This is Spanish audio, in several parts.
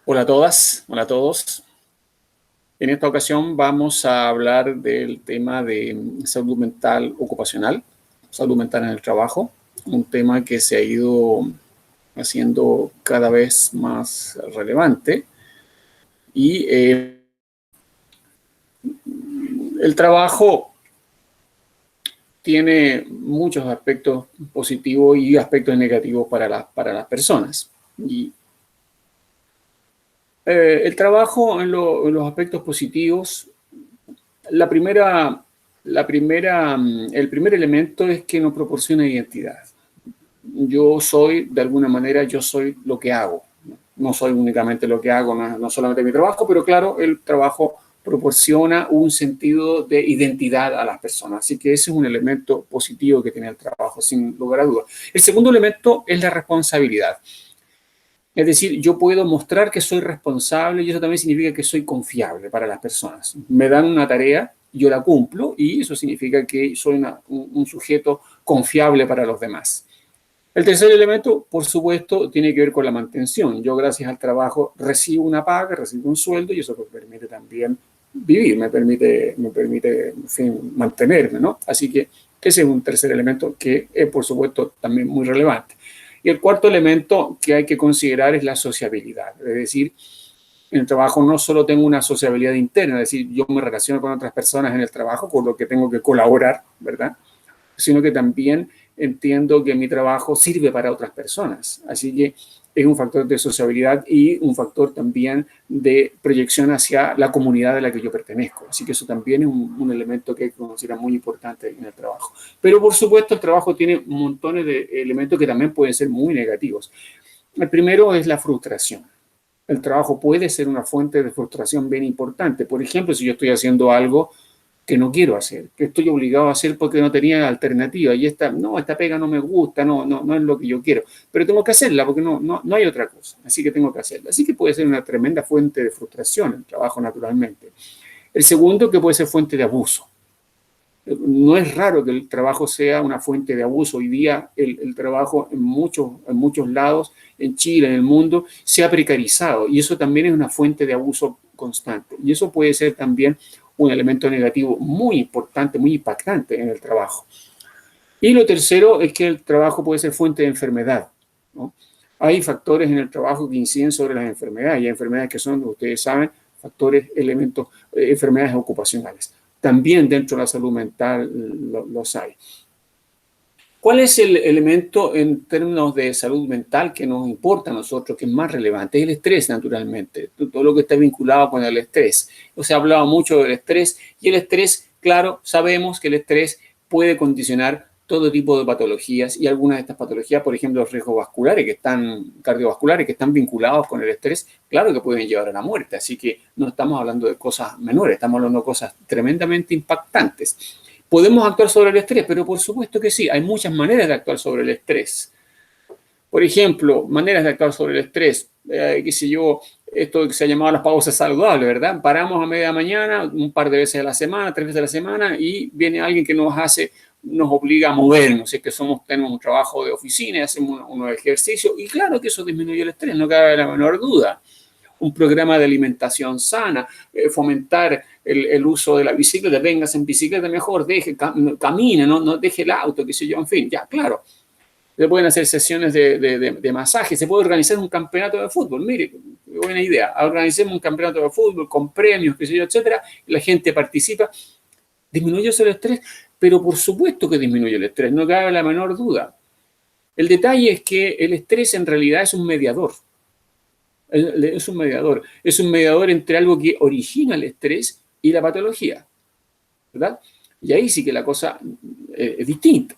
Hola a todas, hola a todos. En esta ocasión vamos a hablar del tema de salud mental ocupacional, salud mental en el trabajo, un tema que se ha ido haciendo cada vez más relevante y el trabajo tiene muchos aspectos positivos y aspectos negativos para las personas. Y el trabajo en los aspectos positivos, la primera, el primer elemento es que nos proporciona identidad. Yo soy, de alguna manera, yo soy lo que hago. No soy únicamente lo que hago, no solamente mi trabajo, pero claro, el trabajo proporciona un sentido de identidad a las personas. Así que ese es un elemento positivo que tiene el trabajo, sin lugar a dudas. El segundo elemento es la responsabilidad. Es decir, yo puedo mostrar que soy responsable y eso también significa que soy confiable para las personas. Me dan una tarea, yo la cumplo y eso significa que soy un sujeto confiable para los demás. El tercer elemento, por supuesto, tiene que ver con la mantención. Yo, gracias al trabajo, recibo una paga, recibo un sueldo y eso me permite también vivir, me permite en fin, mantenerme, ¿no? Así que ese es un tercer elemento que es, por supuesto, también muy relevante. Y el cuarto elemento que hay que considerar es la sociabilidad. Es decir, en el trabajo no solo tengo una sociabilidad interna, es decir, yo me relaciono con otras personas en el trabajo, con lo que tengo que colaborar, ¿verdad? Sino que también entiendo que mi trabajo sirve para otras personas. Así que es un factor de sociabilidad y un factor también de proyección hacia la comunidad a la que yo pertenezco. Así que eso también es un elemento que considero muy importante en el trabajo. Pero por supuesto el trabajo tiene montones de elementos que también pueden ser muy negativos. El primero es la frustración. El trabajo puede ser una fuente de frustración bien importante. Por ejemplo, si yo estoy haciendo algo que no quiero hacer, que estoy obligado a hacer porque no tenía alternativa y esta pega no me gusta, no es lo que yo quiero, pero tengo que hacerla porque no hay otra cosa, así que tengo que hacerla. Así que puede ser una tremenda fuente de frustración el trabajo naturalmente. El segundo, que puede ser fuente de abuso. No es raro que el trabajo sea una fuente de abuso. Hoy día el trabajo en muchos lados, en Chile, en el mundo, se ha precarizado y eso también es una fuente de abuso constante. Y eso puede ser también un elemento negativo muy importante, muy impactante en el trabajo. Y lo tercero es que el trabajo puede ser fuente de enfermedad, ¿no? Hay factores en el trabajo que inciden sobre las enfermedades y hay enfermedades que son, ustedes saben, factores, elementos, enfermedades ocupacionales. También dentro de la salud mental los hay. ¿Cuál es el elemento en términos de salud mental que nos importa a nosotros, que es más relevante? Es el estrés, naturalmente, todo lo que está vinculado con el estrés. Se ha hablado mucho del estrés y el estrés, claro, sabemos que el estrés puede condicionar todo tipo de patologías y algunas de estas patologías, por ejemplo, los riesgos cardiovasculares que están vinculados con el estrés, claro que pueden llevar a la muerte. Así que no estamos hablando de cosas menores, estamos hablando de cosas tremendamente impactantes. ¿Podemos actuar sobre el estrés? Pero por supuesto que sí, hay muchas maneras de actuar sobre el estrés. Por ejemplo, maneras de actuar sobre el estrés, qué sé yo, esto que se ha llamado las pausas saludables, ¿verdad? Paramos a media mañana, un par de veces a la semana, 3 veces a la semana, y viene alguien que nos obliga a movernos, es que tenemos un trabajo de oficina, hacemos unos ejercicios, y claro que eso disminuye el estrés, no cabe la menor duda. Un programa de alimentación sana, fomentar el uso de la bicicleta, vengas en bicicleta mejor, camine, no deje el auto, qué sé yo, en fin, ya, claro. Se pueden hacer sesiones de masaje, se puede organizar un campeonato de fútbol, mire, qué buena idea, organicemos un campeonato de fútbol con premios, qué sé yo, etcétera, la gente participa, disminuye el estrés, pero por supuesto que disminuye el estrés, no cabe la menor duda. El detalle es que el estrés en realidad es un mediador. Es un mediador entre algo que origina el estrés y la patología, ¿verdad? Y ahí sí que la cosa es distinta,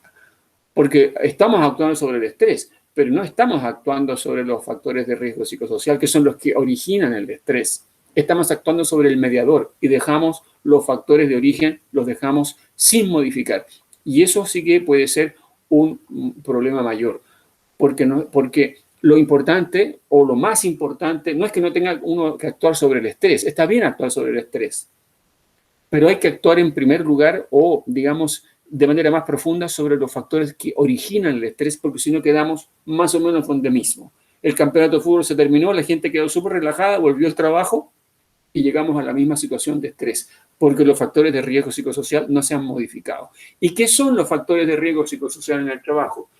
porque estamos actuando sobre el estrés, pero no estamos actuando sobre los factores de riesgo psicosocial, que son los que originan el estrés. Estamos actuando sobre el mediador y dejamos los factores de origen, los dejamos sin modificar. Y eso sí que puede ser un problema mayor, porque lo importante o lo más importante no es que no tenga uno que actuar sobre el estrés. Está bien actuar sobre el estrés, pero hay que actuar en primer lugar o, digamos, de manera más profunda sobre los factores que originan el estrés, porque si no quedamos más o menos donde mismo. el campeonato de fútbol se terminó, la gente quedó súper relajada, volvió al trabajo y llegamos a la misma situación de estrés, porque los factores de riesgo psicosocial no se han modificado. ¿Y qué son los factores de riesgo psicosocial en el trabajo?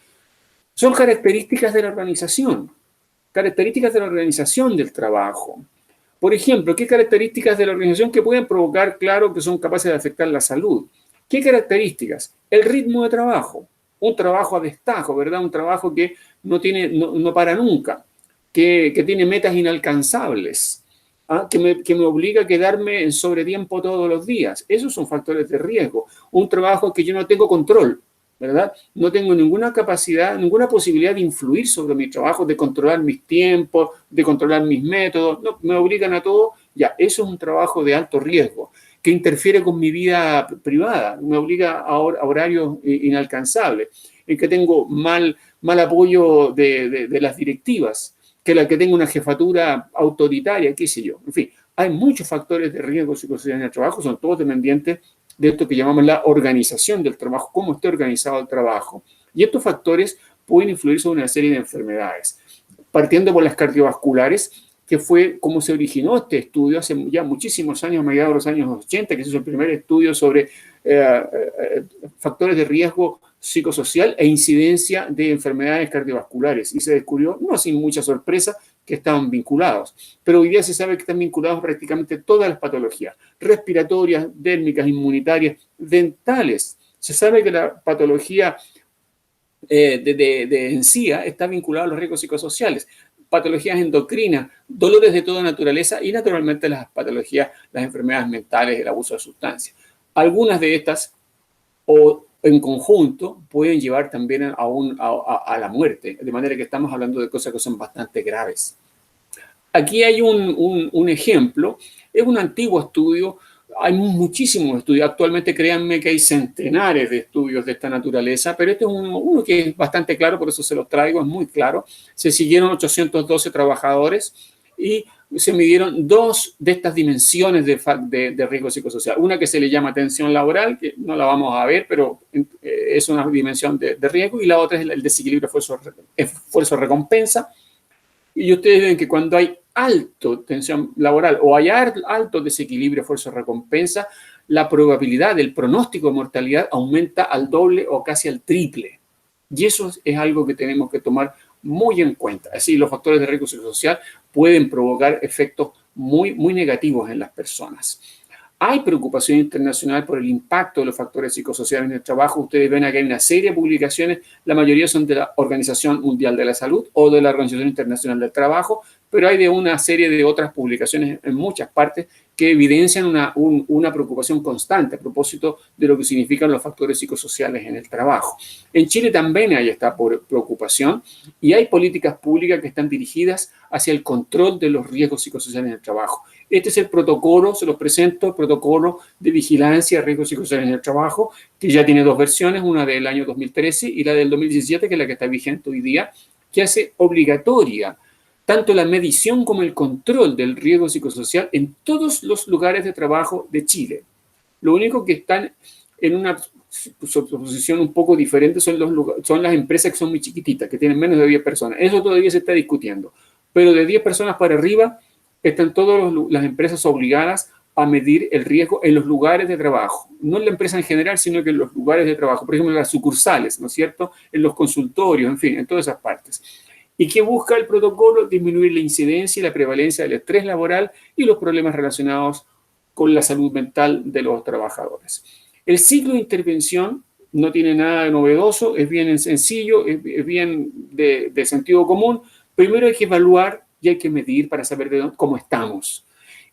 Son características de la organización del trabajo. Por ejemplo, ¿qué características de la organización que pueden provocar, claro, que son capaces de afectar la salud? ¿Qué características? El ritmo de trabajo, un trabajo a destajo, ¿verdad? Un trabajo que no para nunca, que tiene metas inalcanzables, que me obliga a quedarme en sobretiempo todos los días. Esos son factores de riesgo. Un trabajo que yo no tengo control, ¿verdad? No tengo ninguna capacidad, ninguna posibilidad de influir sobre mi trabajo, de controlar mis tiempos, de controlar mis métodos. No, me obligan a todo. Ya, eso es un trabajo de alto riesgo, que interfiere con mi vida privada, me obliga a horarios inalcanzables, en que tengo mal apoyo de las directivas, que tengo una jefatura autoritaria, qué sé yo. En fin, hay muchos factores de riesgo psicosocial en el trabajo, son todos dependientes de esto que llamamos la organización del trabajo, cómo esté organizado el trabajo. Y estos factores pueden influir sobre una serie de enfermedades, partiendo por las cardiovasculares, que fue como se originó este estudio hace ya muchísimos años, a mediados de los años 80, que se hizo el primer estudio sobre factores de riesgo psicosocial e incidencia de enfermedades cardiovasculares. Y se descubrió, no sin mucha sorpresa, que estaban vinculados. Pero hoy día se sabe que están vinculados prácticamente todas las patologías, respiratorias, dérmicas, inmunitarias, dentales. Se sabe que la patología de encía está vinculada a los riesgos psicosociales, patologías endocrinas, dolores de toda naturaleza y naturalmente las patologías, las enfermedades mentales, el abuso de sustancias. Algunas de estas, o en conjunto, pueden llevar también a la muerte, de manera que estamos hablando de cosas que son bastante graves. Aquí hay un ejemplo, es un antiguo estudio, hay muchísimos estudios, actualmente créanme que hay centenares de estudios de esta naturaleza, pero este es uno que es bastante claro, por eso se los traigo, es muy claro. Se siguieron 812 trabajadores y se midieron dos de estas dimensiones de riesgo psicosocial. Una que se le llama tensión laboral, que no la vamos a ver, pero es una dimensión de riesgo, y la otra es el desequilibrio esfuerzo-recompensa. Y ustedes ven que cuando hay alto tensión laboral o hay alto desequilibrio esfuerzo-recompensa, la probabilidad del pronóstico de mortalidad aumenta al doble o casi al triple. Y eso es algo que tenemos que tomar muy en cuenta. Así, los factores de riesgo psicosocial pueden provocar efectos muy, muy negativos en las personas. Hay preocupación internacional por el impacto de los factores psicosociales en el trabajo. Ustedes ven aquí hay una serie de publicaciones, la mayoría son de la Organización Mundial de la Salud o de la Organización Internacional del Trabajo, pero hay de una serie de otras publicaciones en muchas partes que evidencian una preocupación constante a propósito de lo que significan los factores psicosociales en el trabajo. En Chile también hay esta preocupación y hay políticas públicas que están dirigidas hacia el control de los riesgos psicosociales en el trabajo. Este es el protocolo, se los presento, el protocolo de vigilancia de riesgos psicosociales en el trabajo, que ya tiene dos versiones, una del año 2013 y la del 2017, que es la que está vigente hoy día, que hace obligatoria tanto la medición como el control del riesgo psicosocial en todos los lugares de trabajo de Chile. Lo único que están en una posición un poco diferente son las empresas que son muy chiquititas, que tienen menos de 10 personas. Eso todavía se está discutiendo. Pero de 10 personas para arriba están todas las empresas obligadas a medir el riesgo en los lugares de trabajo. No en la empresa en general, sino que en los lugares de trabajo. Por ejemplo, en las sucursales, ¿no es cierto? En los consultorios, en fin, en todas esas partes. ¿Y qué busca el protocolo? Disminuir la incidencia y la prevalencia del estrés laboral y los problemas relacionados con la salud mental de los trabajadores. El ciclo de intervención no tiene nada de novedoso, es bien sencillo, es bien de sentido común. Primero hay que evaluar y hay que medir para saber cómo estamos.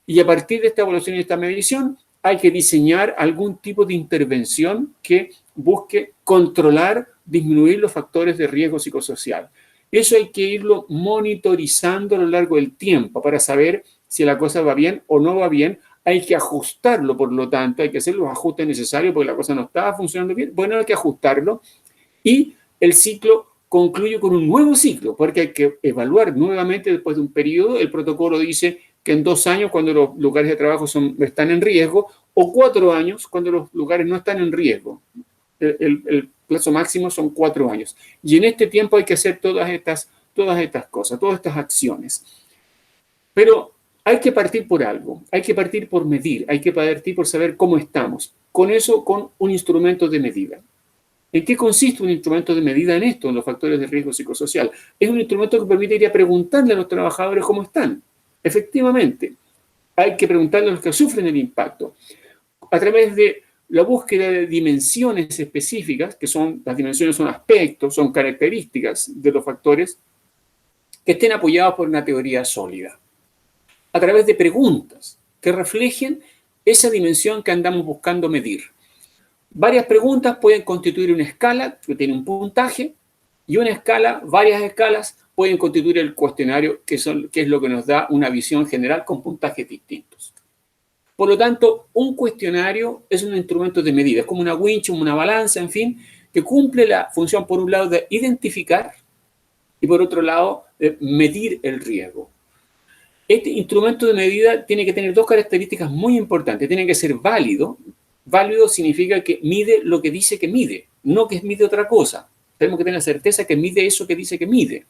Y a partir de esta evaluación y esta medición, hay que diseñar algún tipo de intervención que busque controlar, disminuir los factores de riesgo psicosocial. Eso hay que irlo monitorizando a lo largo del tiempo para saber si la cosa va bien o no va bien. Hay que ajustarlo, por lo tanto, hay que hacer los ajustes necesarios porque la cosa no estaba funcionando bien. Bueno, hay que ajustarlo y el ciclo concluye con un nuevo ciclo porque hay que evaluar nuevamente después de un periodo. El protocolo dice que en 2 años, cuando los lugares de trabajo están en riesgo, o 4 años, cuando los lugares no están en riesgo. El plazo máximo son 4 años. Y en este tiempo hay que hacer todas estas todas estas cosas, todas estas acciones. Pero hay que partir por algo, hay que partir por medir, hay que partir por saber cómo estamos. Con eso, con un instrumento de medida. ¿En qué consiste un instrumento de medida en esto, en los factores de riesgo psicosocial? Es un instrumento que permite ir a preguntarle a los trabajadores cómo están. Efectivamente, hay que preguntarle a los que sufren el impacto. A través de la búsqueda de dimensiones específicas, que son, las dimensiones son aspectos, son características de los factores, que estén apoyados por una teoría sólida. A través de preguntas que reflejen esa dimensión que andamos buscando medir. Varias preguntas pueden constituir una escala que tiene un puntaje, y una escala, varias escalas, pueden constituir el cuestionario, que es lo que nos da una visión general con puntajes distintos. Por lo tanto, un cuestionario es un instrumento de medida, es como una winch, una balanza, en fin, que cumple la función, por un lado, de identificar y, por otro lado, de medir el riesgo. Este instrumento de medida tiene que tener dos características muy importantes. Tiene que ser válido. Válido significa que mide lo que dice que mide, no que mide otra cosa. Tenemos que tener certeza que mide eso que dice que mide.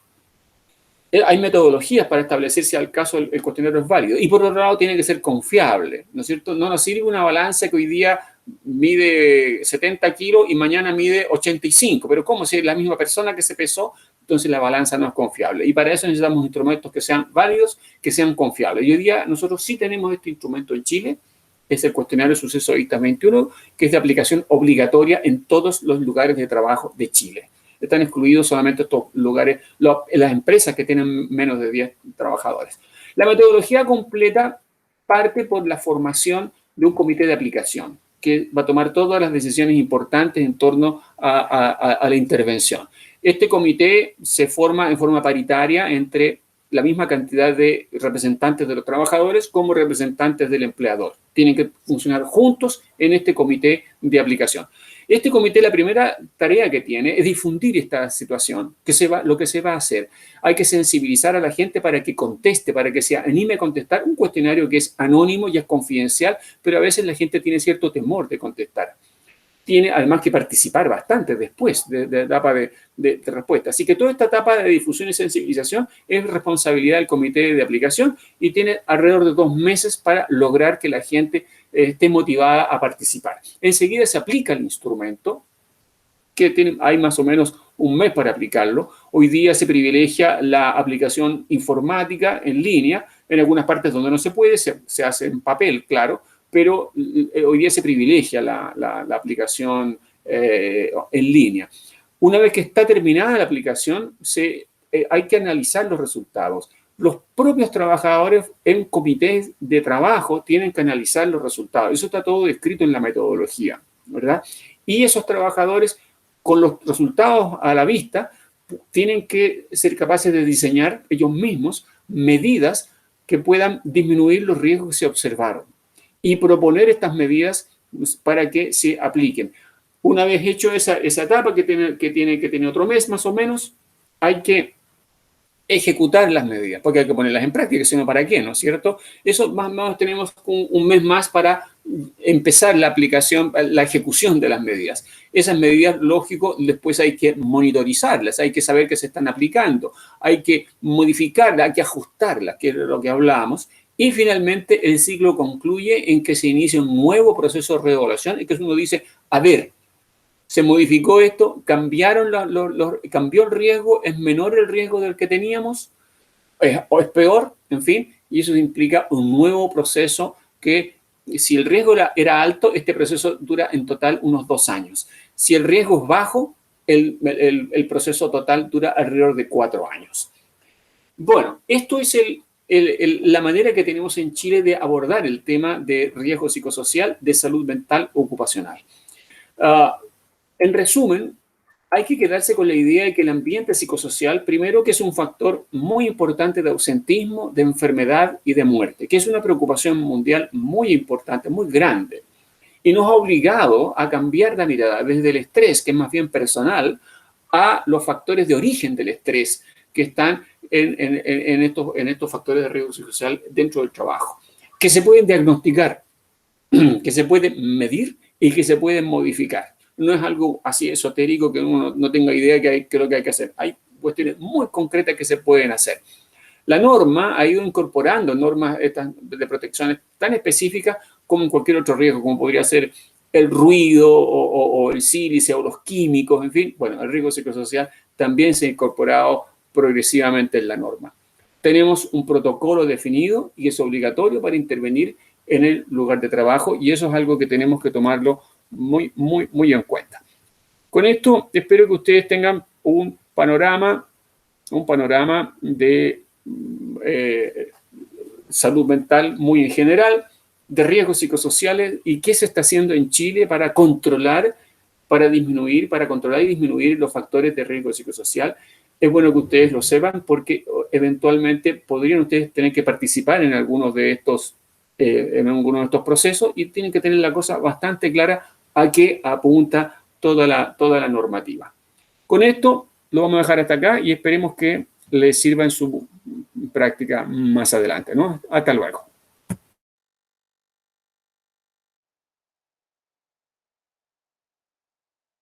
Hay metodologías para establecer si al caso el cuestionario es válido. Y por otro lado, tiene que ser confiable, ¿no es cierto? No nos sirve una balanza que hoy día mide 70 kilos y mañana mide 85. Pero ¿cómo? Si es la misma persona que se pesó, entonces la balanza no es confiable. Y para eso necesitamos instrumentos que sean válidos, que sean confiables. Y hoy día nosotros sí tenemos este instrumento en Chile, es el cuestionario Suceso ISTA 21, que es de aplicación obligatoria en todos los lugares de trabajo de Chile. Están excluidos solamente estos lugares, las empresas que tienen menos de 10 trabajadores. La metodología completa parte por la formación de un comité de aplicación, que va a tomar todas las decisiones importantes en torno a la intervención. Este comité se forma en forma paritaria entre la misma cantidad de representantes de los trabajadores como representantes del empleador. Tienen que funcionar juntos en este comité de aplicación. Este comité, la primera tarea que tiene es difundir esta situación, lo que se va a hacer. Hay que sensibilizar a la gente para que conteste, para que se anime a contestar un cuestionario que es anónimo y es confidencial, pero a veces la gente tiene cierto temor de contestar. Tiene además que participar bastante después de la etapa de respuesta. Así que toda esta etapa de difusión y sensibilización es responsabilidad del comité de aplicación y tiene alrededor de 2 meses para lograr que la gente esté motivada a participar. Enseguida se aplica el instrumento, hay más o menos 1 mes para aplicarlo. Hoy día se privilegia la aplicación informática en línea, en algunas partes donde no se puede, se hace en papel, claro, pero hoy día se privilegia la aplicación en línea. Una vez que está terminada la aplicación, hay que analizar los resultados. Los propios trabajadores en comités de trabajo tienen que analizar los resultados. Eso está todo descrito en la metodología, ¿verdad? Y esos trabajadores, con los resultados a la vista, tienen que ser capaces de diseñar ellos mismos medidas que puedan disminuir los riesgos que se observaron y proponer estas medidas para que se apliquen. Una vez hecho esa etapa que tiene otro mes más o menos, hay que ejecutar las medidas, porque hay que ponerlas en práctica, si no, ¿para qué? ¿No es cierto? Eso más o menos tenemos 1 mes más para empezar la aplicación, la ejecución de las medidas. Esas medidas, lógico, después hay que monitorizarlas, hay que saber que se están aplicando, hay que modificarlas, hay que ajustarlas, que es lo que hablábamos. Y finalmente el ciclo concluye en que se inicia un nuevo proceso de reevaluación, en que uno dice, a ver, se modificó esto, cambió el riesgo, es menor el riesgo del que teníamos, o es peor, en fin, y eso implica un nuevo proceso que, si el riesgo era alto, este proceso dura en total unos 2 años. Si el riesgo es bajo, el proceso total dura alrededor de 4 años. Bueno, esto es la manera que tenemos en Chile de abordar el tema de riesgo psicosocial, de salud mental ocupacional. En resumen, hay que quedarse con la idea de que el ambiente psicosocial, primero, que es un factor muy importante de ausentismo, de enfermedad y de muerte, que es una preocupación mundial muy importante, muy grande, y nos ha obligado a cambiar la mirada desde el estrés, que es más bien personal, a los factores de origen del estrés que están en estos factores de riesgo psicosocial dentro del trabajo, que se pueden diagnosticar, que se pueden medir y que se pueden modificar. No es algo así esotérico que uno no tenga idea de qué es lo que hay que hacer. Hay cuestiones muy concretas que se pueden hacer. La norma ha ido incorporando normas de protecciones tan específicas como en cualquier otro riesgo, como podría ser el ruido o el sílice o los químicos, en fin. Bueno, el riesgo psicosocial también se ha incorporado progresivamente en la norma. Tenemos un protocolo definido y es obligatorio para intervenir en el lugar de trabajo y eso es algo que tenemos que tomarlo muy, muy, muy en cuenta. Con esto espero que ustedes tengan un panorama de salud mental muy en general, de riesgos psicosociales y qué se está haciendo en Chile para controlar, para controlar y disminuir los factores de riesgo psicosocial. Es bueno que ustedes lo sepan porque eventualmente podrían ustedes tener que participar en algunos de estos procesos y tienen que tener la cosa bastante clara a qué apunta toda la normativa. Con esto lo vamos a dejar hasta acá y esperemos que les sirva en su práctica más adelante, ¿no? Hasta luego.